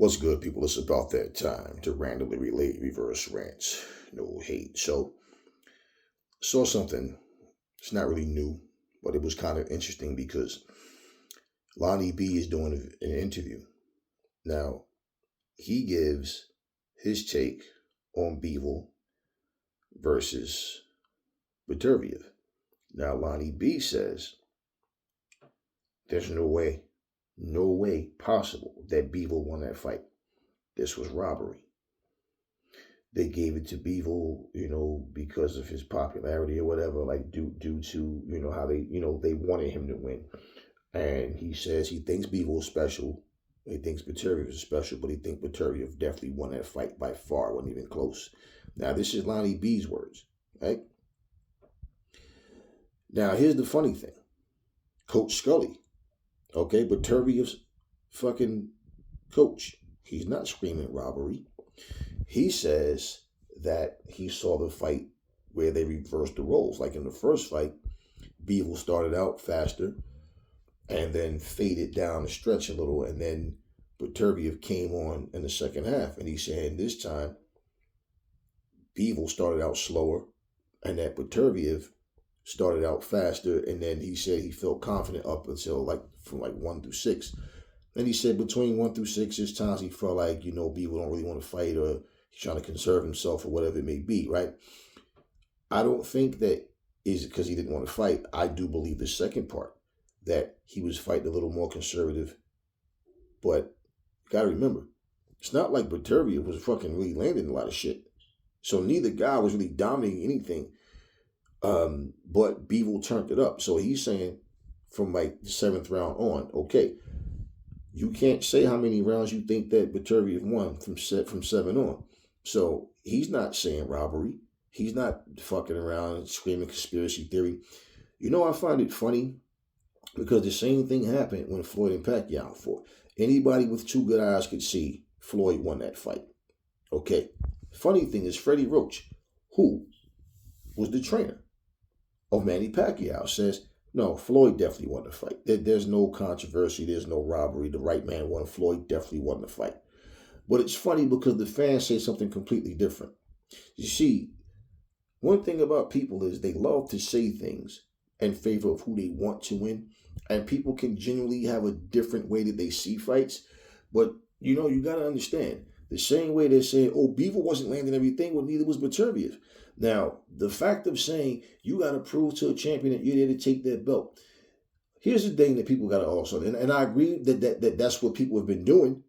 What's good, people? It's about that time to randomly relate reverse rants. No hate. So, saw something. It's not really new, but it was kind of interesting because Lonnie B is doing an interview. Now, he gives his take on Bivol versus Baturviev. Now, Lonnie B says there's no way possible that Bivol won that fight. This was robbery. They gave it to Bivol, because of his popularity or whatever, like due to, how they wanted him to win. And he says he thinks Bivol is special. He thinks Baturviev is special, but he thinks Baturviev definitely won that fight by far. Wasn't even close. Now, this is Lonnie B's words, right? Now, here's the funny thing. Coach Scully, okay, Baturviev's fucking coach, he's not screaming robbery. He says that he saw the fight where they reversed the roles. Like in the first fight, Bivol started out faster and then faded down the stretch a little, and then Baturviev came on in the second half. And he's saying this time, Bivol started out slower, and that Baturviev started out faster, and then he said he felt confident up until from 1 through 6. Then he said between 1 through 6, there's times he felt like, Bivol don't really want to fight, or he's trying to conserve himself or whatever it may be, right? I don't think that is because he didn't want to fight. I do believe the second part, that he was fighting a little more conservative. But you got to remember, it's not like Baturviev was fucking really landing a lot of shit. So neither guy was really dominating anything. But Bivol turned it up. So he's saying from the 7th round on, okay, you can't say how many rounds you think that Baturviev won from 7 on. So he's not saying robbery. He's not fucking around and screaming conspiracy theory. I find it funny because the same thing happened when Floyd and Pacquiao fought. Anybody with 2 good eyes could see Floyd won that fight. Okay. Funny thing is Freddie Roach, who was the trainer of Manny Pacquiao, says, no, Floyd definitely won the fight. There's no controversy. There's no robbery. The right man won. Floyd definitely won the fight. But it's funny because the fans say something completely different. You see, one thing about people is they love to say things in favor of who they want to win. And people can genuinely have a different way that they see fights. But, you got to understand, the same way they're saying, oh, Bivol wasn't landing everything, well, neither was Baturviev. Now, the fact of saying you got to prove to a champion that you're there to take that belt. Here's the thing that people got to also, and I agree that that's what people have been doing,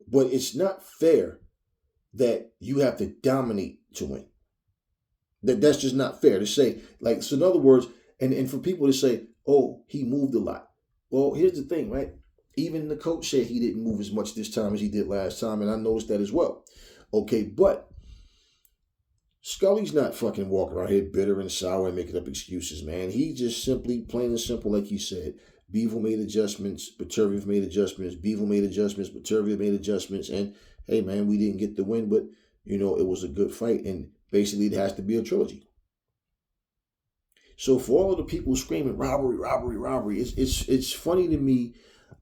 but it's not fair that you have to dominate to win. That's just not fair to say. So in other words, and for people to say, oh, he moved a lot. Well, here's the thing, right? Even the coach said he didn't move as much this time as he did last time, and I noticed that as well. Okay, but Scully's not fucking walking around here bitter and sour and making up excuses, man. He just simply, plain and simple, like he said, Bivol made adjustments, Baturviev made adjustments, Bivol made adjustments, Baturviev made adjustments, and hey, man, we didn't get the win, but, it was a good fight, and basically it has to be a trilogy. So for all of the people screaming robbery, robbery, robbery, it's funny to me.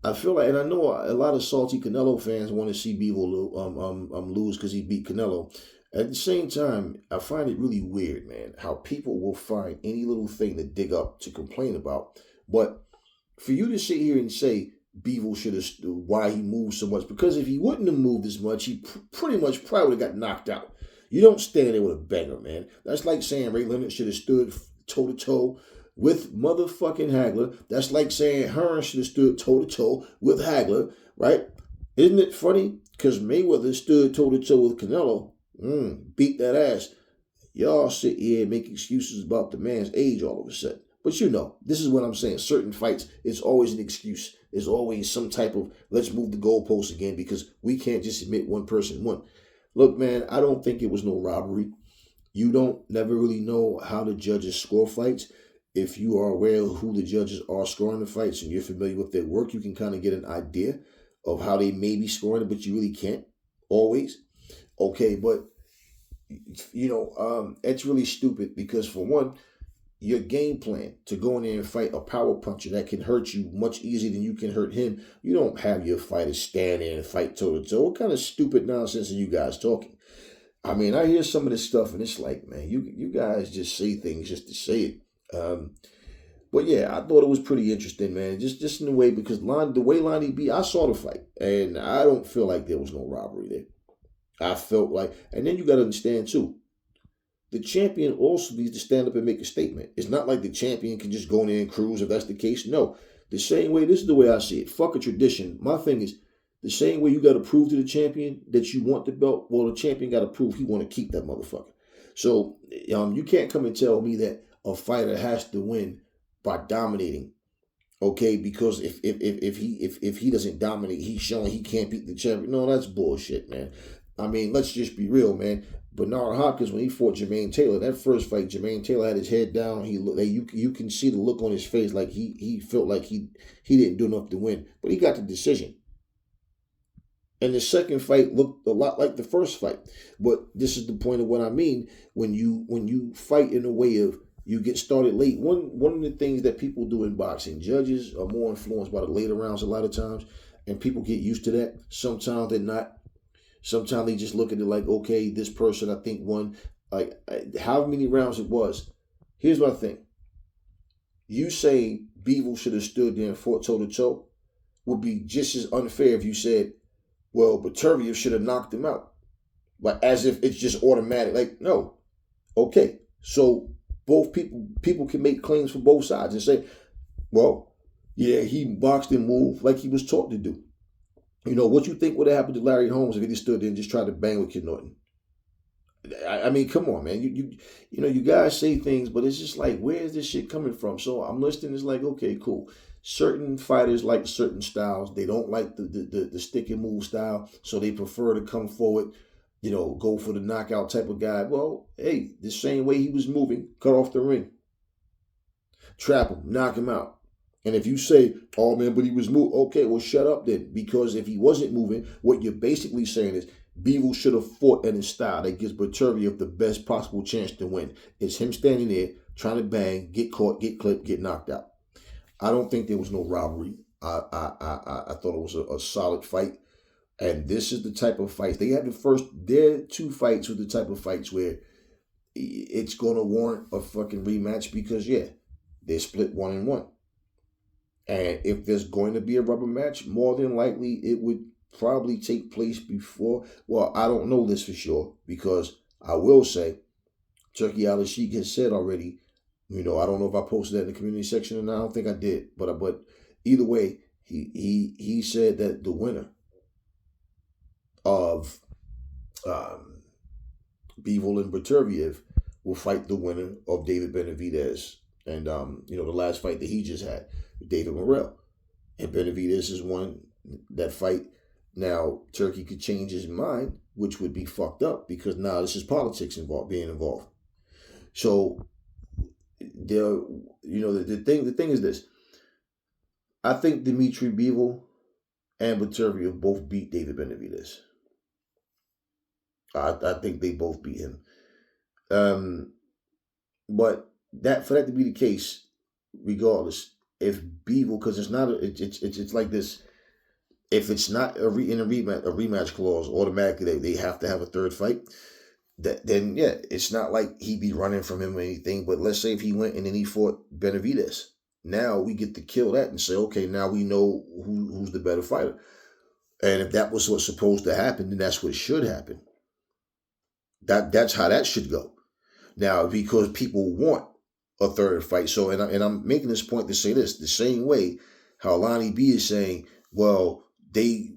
I feel like, and I know a lot of salty Canelo fans want to see Bivol lose because he beat Canelo. At the same time, I find it really weird, man, how people will find any little thing to dig up to complain about. But for you to sit here and say Bivol should have, why he moved so much, because if he wouldn't have moved as much, he pretty much probably would have got knocked out. You don't stand there with a banger, man. That's like saying Ray Leonard should have stood toe-to-toe with motherfucking Hagler. That's like saying Hearn should have stood toe-to-toe with Hagler, right? Isn't it funny? Because Mayweather stood toe-to-toe with Canelo. Beat that ass. Y'all sit here and make excuses about the man's age all of a sudden. But this is what I'm saying. Certain fights, it's always an excuse. There's always some type of, let's move the goalposts again because we can't just admit one person won. Look, man, I don't think it was no robbery. You don't never really know how the judges score fights. If you are aware of who the judges are scoring the fights and you're familiar with their work, you can kind of get an idea of how they may be scoring it, but you really can't always. Okay, but it's really stupid because for one, your game plan to go in there and fight a power puncher that can hurt you much easier than you can hurt him. You don't have your fighters stand there and fight toe to toe. What kind of stupid nonsense are you guys talking? I mean, I hear some of this stuff and it's like, man, you guys just say things just to say it. But yeah, I thought it was pretty interesting, man. Just in the way, because the way Lonnie beat, I saw the fight, and I don't feel like there was no robbery there. I felt like, and then you got to understand too, the champion also needs to stand up and make a statement. It's not like the champion can just go in there and cruise if that's the case. No, the same way, this is the way I see it. Fuck a tradition. My thing is, the same way you got to prove to the champion that you want the belt, well, the champion got to prove he want to keep that motherfucker. So you can't come and tell me that a fighter has to win by dominating, okay? Because if he doesn't dominate, he's showing he can't beat the champion. No, that's bullshit, man. I mean, let's just be real, man. Bernard Hopkins, when he fought Jermaine Taylor, that first fight, Jermaine Taylor had his head down. He looked, you can see the look on his face, like he felt like he didn't do enough to win, but he got the decision. And the second fight looked a lot like the first fight. But this is the point of what I mean. When you fight in a way of you get started late. One of the things that people do in boxing, judges are more influenced by the later rounds a lot of times, and people get used to that. Sometimes they're not. Sometimes they just look at it like, okay, this person I think won. Like how many rounds it was. Here's my thing. You say Bivol should have stood there and fought toe to toe would be just as unfair if you said, well, but Turviev should have knocked him out. Like as if it's just automatic. Like, no. Okay. So both people can make claims for both sides and say, well, yeah, he boxed and moved like he was taught to do. You know, what you think would have happened to Larry Holmes if he just stood there and just tried to bang with Kid Norton? I mean, come on, man. You know, you guys say things, but it's just like, where is this shit coming from? So I'm listening. It's like, okay, cool. Certain fighters like certain styles. They don't like the stick and move style, so they prefer to come forward, you know, go for the knockout type of guy. Well, hey, the same way he was moving, cut off the ring. Trap him, knock him out. And if you say, oh man, but he was moving, okay, well shut up then. Because if he wasn't moving, what you're basically saying is Bivol should have fought in his style that gives Berturiov the best possible chance to win. It's him standing there, trying to bang, get caught, get clipped, get knocked out. I don't think there was no robbery. I thought it was a solid fight. And this is the type of fights. Their two fights were the type of fights where it's going to warrant a fucking rematch because, yeah, they split 1-1. And if there's going to be a rubber match, more than likely it would probably take place before. Well, I don't know this for sure because I will say Turki Al-Sheikh has said already, you know, I don't know if I posted that in the community section or not. I don't think I did. But either way, he said that the winner of Bivol and Berturiov will fight the winner of David Benavidez. And, you know, the last fight that he just had, David Morrell. And Benavidez has won that fight. Now, Turkey could change his mind, which would be fucked up because now this is politics being involved. So, the thing is this. I think Dimitri Bivol and Berturiov both beat David Benavidez. I think they both beat him. But for that to be the case, regardless, if Bivol, because it's not, it's like this. If it's not a rematch clause, automatically they have to have a third fight. Then yeah, it's not like he'd be running from him or anything. But let's say if he went and then he fought Benavidez, now we get to kill that and say, okay, now we know who's the better fighter. And if that was what's supposed to happen, then that's what should happen. That's how that should go. Now, because people want a third fight. So, and I'm making this point to say this, the same way how Lonnie B is saying, well, he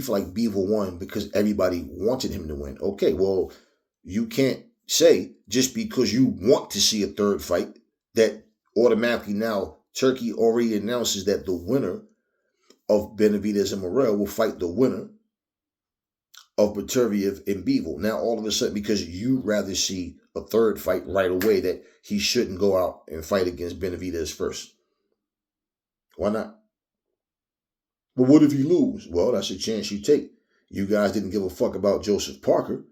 felt like Bivol won because everybody wanted him to win. Okay, well, you can't say just because you want to see a third fight that automatically now Turkey already announces that the winner of Benavidez and Morrell will fight the winner of Berturiov and Bivol. Now, all of a sudden, because you rather see a third fight right away, that he shouldn't go out and fight against Benavidez first. Why not? But what if you lose? Well, that's a chance you take. You guys didn't give a fuck about Joseph Parker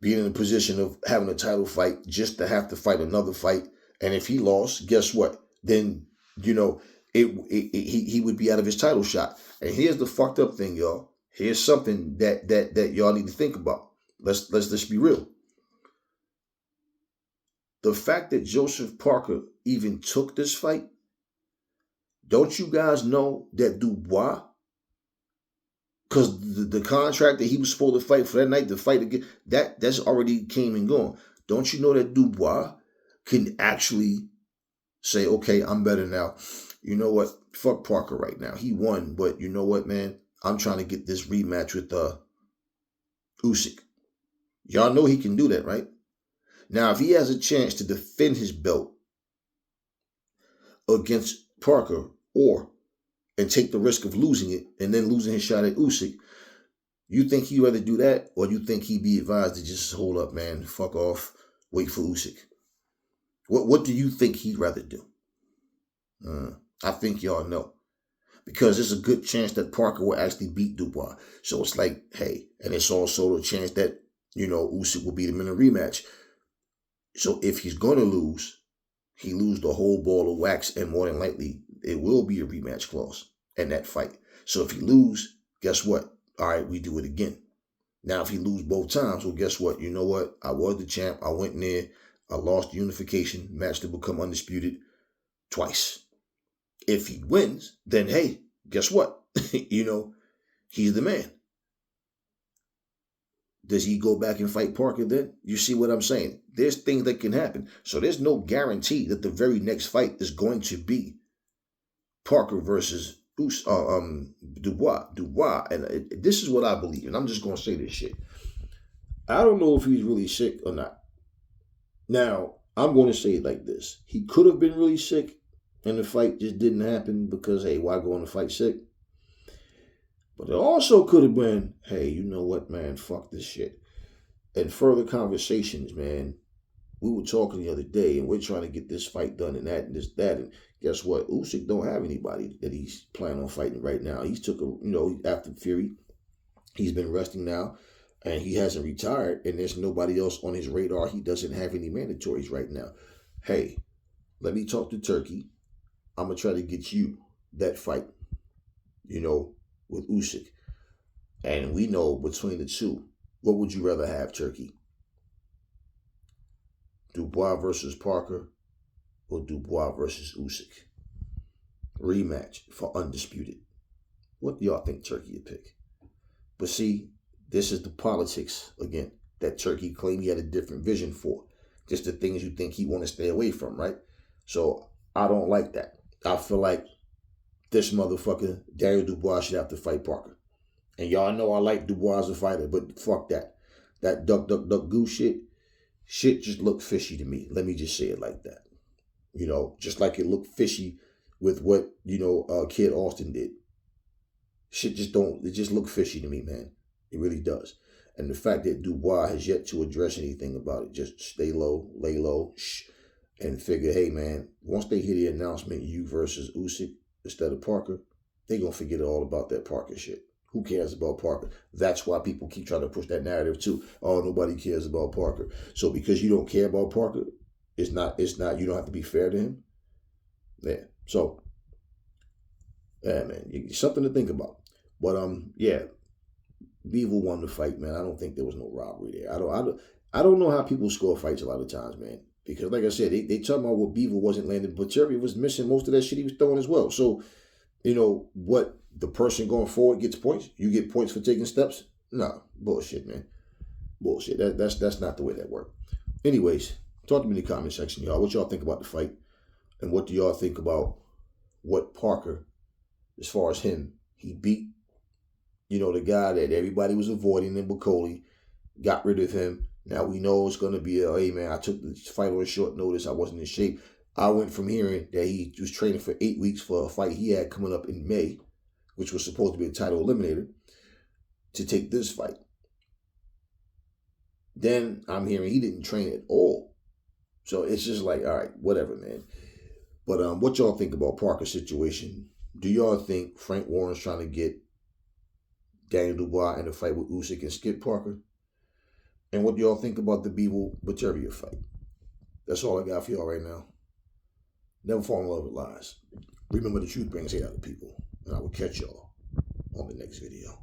being in a position of having a title fight just to have to fight another fight And if he lost, guess what? Then, you know, he would be out of his title shot. And here's the fucked up thing, y'all. Here's something that y'all need to think about. Let's be real. The fact that Joseph Parker even took this fight, don't you guys know that Dubois, because the contract that he was supposed to fight for that night, the fight again, that's already came and gone. Don't you know that Dubois can actually say, okay, I'm better now. You know what? Fuck Parker right now. He won, but you know what, man? I'm trying to get this rematch with Usyk. Y'all know he can do that, right? Now, if he has a chance to defend his belt against Parker and take the risk of losing it and then losing his shot at Usyk, you think he'd rather do that, or you think he'd be advised to just hold up, man, fuck off, wait for Usyk? What do you think he'd rather do? I think y'all know. Because there's a good chance that Parker will actually beat Dubois. So it's like, hey, and it's also a chance that, Usyk will beat him in a rematch. So if he's going to lose, he lose the whole ball of wax, and more than likely, it will be a rematch clause in that fight. So if he lose, guess what? All right, we do it again. Now, if he lose both times, well, guess what? You know what? I was the champ. I went in there. I lost the unification match to become undisputed twice. If he wins, then hey, guess what? He's the man. Does he go back and fight Parker then? You see what I'm saying? There's things that can happen. So there's no guarantee that the very next fight is going to be Parker versus Dubois. And this is what I believe, and I'm just going to say this shit. I don't know if he's really sick or not. Now, I'm going to say it like this. He could have been really sick, and the fight just didn't happen because, hey, why go on the fight sick? But it also could have been, hey, you know what, man, fuck this shit. And further conversations, man, we were talking the other day, and we're trying to get this fight done and that and this, that. And guess what? Usyk don't have anybody that he's planning on fighting right now. He's took after Fury, he's been resting now, and he hasn't retired, and there's nobody else on his radar. He doesn't have any mandatories right now. Hey, let me talk to Turkey. I'm going to try to get you that fight, with Usyk. And we know between the two, what would you rather have, Turkey? Dubois versus Parker or Dubois versus Usyk? Rematch for undisputed. What do y'all think Turkey would pick? But see, this is the politics, again, that Turkey claimed he had a different vision for. Just the things you think he want to stay away from, right? So I don't like that. I feel like this motherfucker, Daniel Dubois, should have to fight Parker. And y'all know I like Dubois as a fighter, but fuck that. That duck, goose shit just looked fishy to me. Let me just say it like that. Just like it looked fishy with what, Kid Austin did. Shit it just looked fishy to me, man. It really does. And the fact that Dubois has yet to address anything about it, just stay low, lay low, and figure, hey, man, once they hear the announcement, you versus Usyk instead of Parker, they're going to forget all about that Parker shit. Who cares about Parker? That's why people keep trying to push that narrative too. Oh, nobody cares about Parker. So because you don't care about Parker, it's not, you don't have to be fair to him. Yeah. So, yeah, man, something to think about. But, yeah, Bivol won the fight, man. I don't think there was no robbery there. I don't know how people score fights a lot of times, man. Because, like I said, they talking about what Bivol wasn't landing, but Terry was missing most of that shit he was throwing as well. So, what, the person going forward gets points? You get points for taking steps? No, bullshit, man. Bullshit. That's not the way that works. Anyways, talk to me in the comment section, y'all. What y'all think about the fight? And what do y'all think about what Parker, as far as him, he beat, the guy that everybody was avoiding in Bicoli, got rid of him. Now we know it's going to be hey, man, I took the fight on short notice. I wasn't in shape. I went from hearing that he was training for 8 weeks for a fight he had coming up in May, which was supposed to be a title eliminator, to take this fight. Then I'm hearing he didn't train at all. So it's just like, all right, whatever, man. But what y'all think about Parker's situation? Do y'all think Frank Warren's trying to get Daniel Dubois in a fight with Usyk and skip Parker? And what do y'all think about the Bivol-Butteria fight? That's all I got for y'all right now. Never fall in love with lies. Remember, the truth brings hate out of people. And I will catch y'all on the next video.